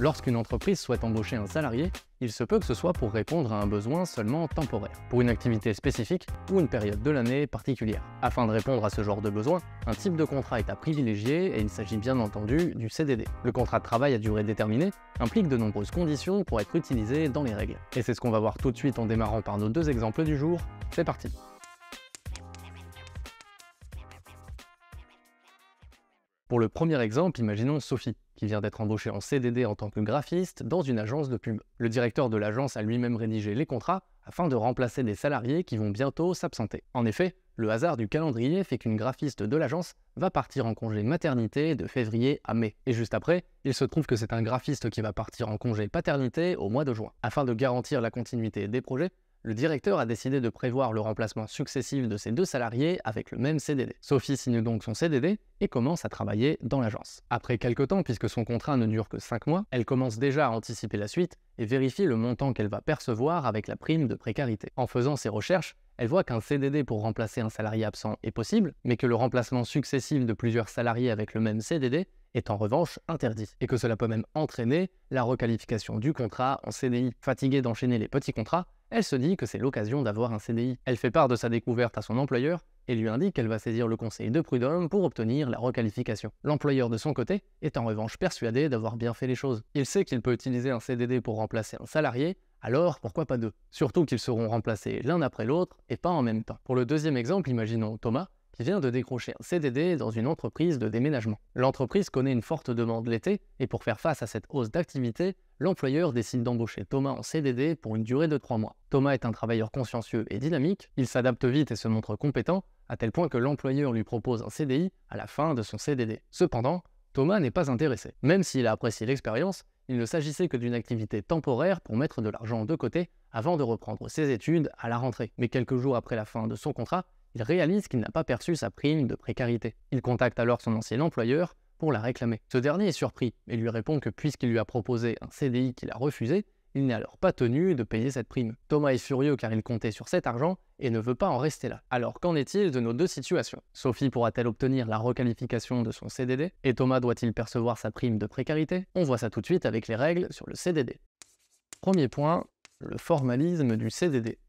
Lorsqu'une entreprise souhaite embaucher un salarié, il se peut que ce soit pour répondre à un besoin seulement temporaire, pour une activité spécifique ou une période de l'année particulière. Afin de répondre à ce genre de besoin, un type de contrat est à privilégier et il s'agit bien entendu du CDD. Le contrat de travail à durée déterminée implique de nombreuses conditions pour être utilisé dans les règles. Et c'est ce qu'on va voir tout de suite en démarrant par nos deux exemples du jour. C'est parti! Pour le premier exemple, imaginons Sophie, qui vient d'être embauchée en CDD en tant que graphiste dans une agence de pub. Le directeur de l'agence a lui-même rédigé les contrats afin de remplacer des salariés qui vont bientôt s'absenter. En effet, le hasard du calendrier fait qu'une graphiste de l'agence va partir en congé maternité de février à mai. Et juste après, il se trouve que c'est un graphiste qui va partir en congé paternité au mois de juin. Afin de garantir la continuité des projets, le directeur a décidé de prévoir le remplacement successif de ces deux salariés avec le même CDD. Sophie signe donc son CDD et commence à travailler dans l'agence. Après quelques temps, puisque son contrat ne dure que 5 mois, elle commence déjà à anticiper la suite et vérifie le montant qu'elle va percevoir avec la prime de précarité. En faisant ses recherches, elle voit qu'un CDD pour remplacer un salarié absent est possible, mais que le remplacement successif de plusieurs salariés avec le même CDD est en revanche interdit, et que cela peut même entraîner la requalification du contrat en CDI. Fatiguée d'enchaîner les petits contrats, elle se dit que c'est l'occasion d'avoir un CDI. Elle fait part de sa découverte à son employeur et lui indique qu'elle va saisir le conseil de prud'homme pour obtenir la requalification. L'employeur de son côté est en revanche persuadé d'avoir bien fait les choses. Il sait qu'il peut utiliser un CDD pour remplacer un salarié, alors pourquoi pas deux? Surtout qu'ils seront remplacés l'un après l'autre et pas en même temps. Pour le deuxième exemple, imaginons Thomas, qui vient de décrocher un CDD dans une entreprise de déménagement. L'entreprise connaît une forte demande l'été et pour faire face à cette hausse d'activité, l'employeur décide d'embaucher Thomas en CDD pour une durée de 3 mois. Thomas est un travailleur consciencieux et dynamique, il s'adapte vite et se montre compétent, à tel point que l'employeur lui propose un CDI à la fin de son CDD. Cependant, Thomas n'est pas intéressé. Même s'il a apprécié l'expérience, il ne s'agissait que d'une activité temporaire pour mettre de l'argent de côté avant de reprendre ses études à la rentrée. Mais quelques jours après la fin de son contrat, il réalise qu'il n'a pas perçu sa prime de précarité. Il contacte alors son ancien employeur pour la réclamer. Ce dernier est surpris et lui répond que puisqu'il lui a proposé un CDI qu'il a refusé, il n'est alors pas tenu de payer cette prime. Thomas est furieux car il comptait sur cet argent et ne veut pas en rester là. Alors qu'en est-il de nos deux situations? Sophie pourra-t-elle obtenir la requalification de son CDD? Et Thomas doit-il percevoir sa prime de précarité? On voit ça tout de suite avec les règles sur le CDD. Premier point, le formalisme du CDD.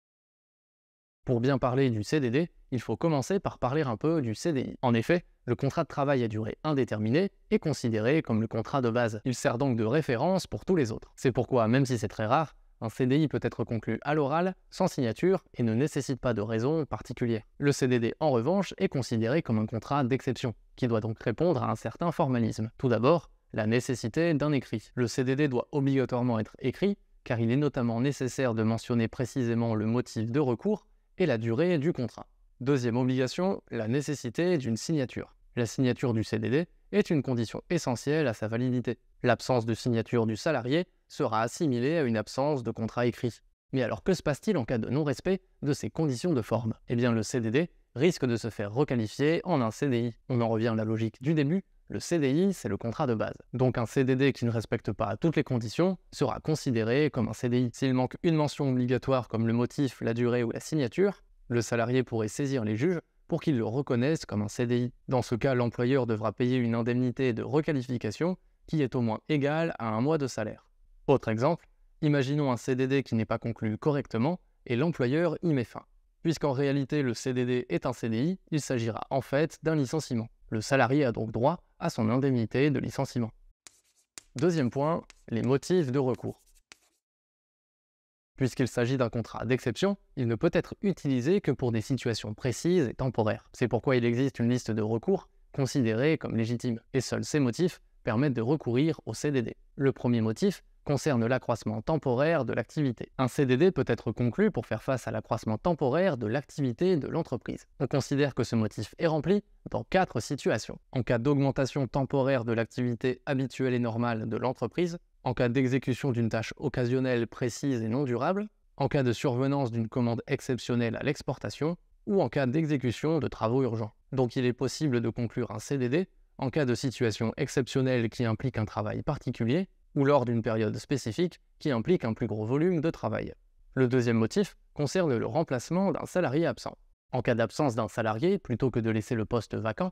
Pour bien parler du CDD, il faut commencer par parler un peu du CDI. En effet, le contrat de travail à durée indéterminée est considéré comme le contrat de base. Il sert donc de référence pour tous les autres. C'est pourquoi, même si c'est très rare, un CDI peut être conclu à l'oral, sans signature et ne nécessite pas de raison particulière. Le CDD, en revanche, est considéré comme un contrat d'exception, qui doit donc répondre à un certain formalisme. Tout d'abord, la nécessité d'un écrit. Le CDD doit obligatoirement être écrit, car il est notamment nécessaire de mentionner précisément le motif de recours et la durée du contrat. Deuxième obligation, la nécessité d'une signature. La signature du CDD est une condition essentielle à sa validité. L'absence de signature du salarié sera assimilée à une absence de contrat écrit. Mais alors que se passe-t-il en cas de non-respect de ces conditions de forme? Eh bien le CDD risque de se faire requalifier en un CDI. On en revient à la logique du début, le CDI c'est le contrat de base. Donc un CDD qui ne respecte pas toutes les conditions sera considéré comme un CDI. S'il manque une mention obligatoire comme le motif, la durée ou la signature, le salarié pourrait saisir les juges pour qu'ils le reconnaissent comme un CDI. Dans ce cas, l'employeur devra payer une indemnité de requalification qui est au moins égale à un mois de salaire. Autre exemple, imaginons un CDD qui n'est pas conclu correctement et l'employeur y met fin. Puisqu'en réalité le CDD est un CDI, il s'agira en fait d'un licenciement. Le salarié a donc droit à son indemnité de licenciement. Deuxième point, les motifs de recours. Puisqu'il s'agit d'un contrat d'exception, il ne peut être utilisé que pour des situations précises et temporaires. C'est pourquoi il existe une liste de recours considérés comme légitimes, et seuls ces motifs permettent de recourir au CDD. Le premier motif concerne l'accroissement temporaire de l'activité. Un CDD peut être conclu pour faire face à l'accroissement temporaire de l'activité de l'entreprise. On considère que ce motif est rempli dans 4 situations. En cas d'augmentation temporaire de l'activité habituelle et normale de l'entreprise, en cas d'exécution d'une tâche occasionnelle précise et non durable, en cas de survenance d'une commande exceptionnelle à l'exportation, ou en cas d'exécution de travaux urgents. Donc il est possible de conclure un CDD en cas de situation exceptionnelle qui implique un travail particulier, ou lors d'une période spécifique qui implique un plus gros volume de travail. Le deuxième motif concerne le remplacement d'un salarié absent. En cas d'absence d'un salarié, plutôt que de laisser le poste vacant,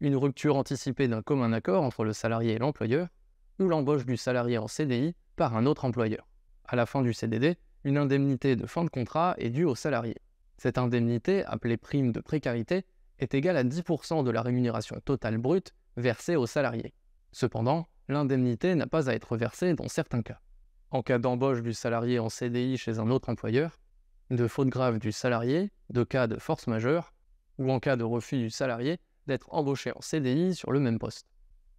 une rupture anticipée d'un commun accord entre le salarié et l'employeur, ou l'embauche du salarié en CDI par un autre employeur. À la fin du CDD, une indemnité de fin de contrat est due au salarié. Cette indemnité, appelée prime de précarité, est égale à 10% de la rémunération totale brute versée au salarié. Cependant, l'indemnité n'a pas à être versée dans certains cas. En cas d'embauche du salarié en CDI chez un autre employeur, de faute grave du salarié, de cas de force majeure, ou en cas de refus du salarié d'être embauché en CDI sur le même poste.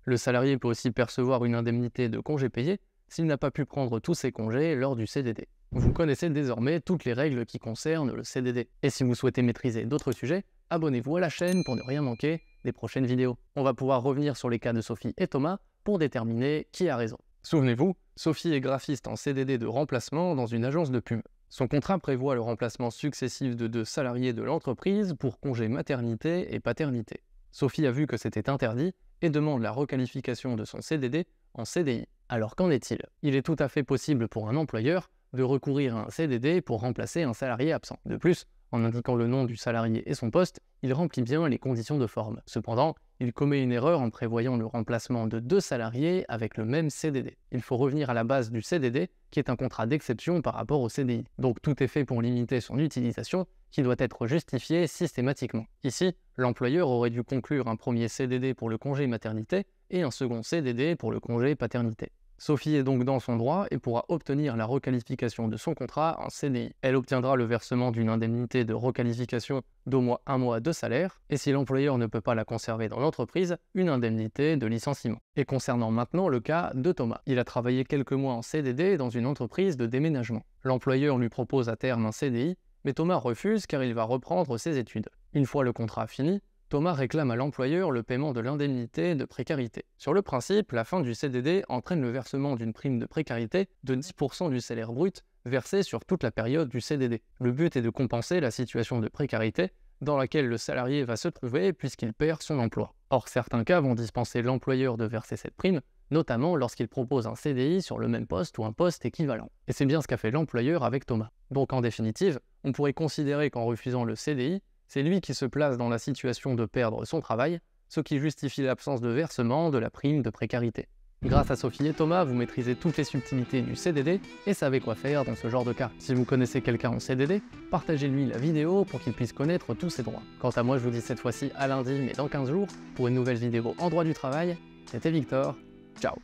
Le salarié peut aussi percevoir une indemnité de congé payé s'il n'a pas pu prendre tous ses congés lors du CDD. Vous connaissez désormais toutes les règles qui concernent le CDD. Et si vous souhaitez maîtriser d'autres sujets, abonnez-vous à la chaîne pour ne rien manquer des prochaines vidéos. On va pouvoir revenir sur les cas de Sophie et Thomas pour déterminer qui a raison. Souvenez-vous, Sophie est graphiste en CDD de remplacement dans une agence de pub. Son contrat prévoit le remplacement successif de 2 salariés de l'entreprise pour congé maternité et paternité. Sophie a vu que c'était interdit et demande la requalification de son CDD en CDI. Alors qu'en est-il? Il est tout à fait possible pour un employeur de recourir à un CDD pour remplacer un salarié absent. De plus, en indiquant le nom du salarié et son poste, il remplit bien les conditions de forme. Cependant, il commet une erreur en prévoyant le remplacement de 2 salariés avec le même CDD. Il faut revenir à la base du CDD, qui est un contrat d'exception par rapport au CDI. Donc tout est fait pour limiter son utilisation, qui doit être justifié systématiquement. Ici, l'employeur aurait dû conclure un premier CDD pour le congé maternité et un second CDD pour le congé paternité. Sophie est donc dans son droit et pourra obtenir la requalification de son contrat en CDI. Elle obtiendra le versement d'une indemnité de requalification d'au moins 1 mois de salaire, et si l'employeur ne peut pas la conserver dans l'entreprise, une indemnité de licenciement. Et concernant maintenant le cas de Thomas, il a travaillé quelques mois en CDD dans une entreprise de déménagement. L'employeur lui propose à terme un CDI, mais Thomas refuse car il va reprendre ses études. Une fois le contrat fini, Thomas réclame à l'employeur le paiement de l'indemnité de précarité. Sur le principe, la fin du CDD entraîne le versement d'une prime de précarité de 10% du salaire brut versé sur toute la période du CDD. Le but est de compenser la situation de précarité dans laquelle le salarié va se trouver puisqu'il perd son emploi. Or, certains cas vont dispenser l'employeur de verser cette prime, notamment lorsqu'il propose un CDI sur le même poste ou un poste équivalent. Et c'est bien ce qu'a fait l'employeur avec Thomas. Donc en définitive, on pourrait considérer qu'en refusant le CDI, c'est lui qui se place dans la situation de perdre son travail, ce qui justifie l'absence de versement de la prime de précarité. Grâce à Sophie et Thomas, vous maîtrisez toutes les subtilités du CDD et savez quoi faire dans ce genre de cas. Si vous connaissez quelqu'un en CDD, partagez-lui la vidéo pour qu'il puisse connaître tous ses droits. Quant à moi, je vous dis cette fois-ci à lundi, mais dans 15 jours, pour une nouvelle vidéo en droit du travail. C'était Victor, ciao.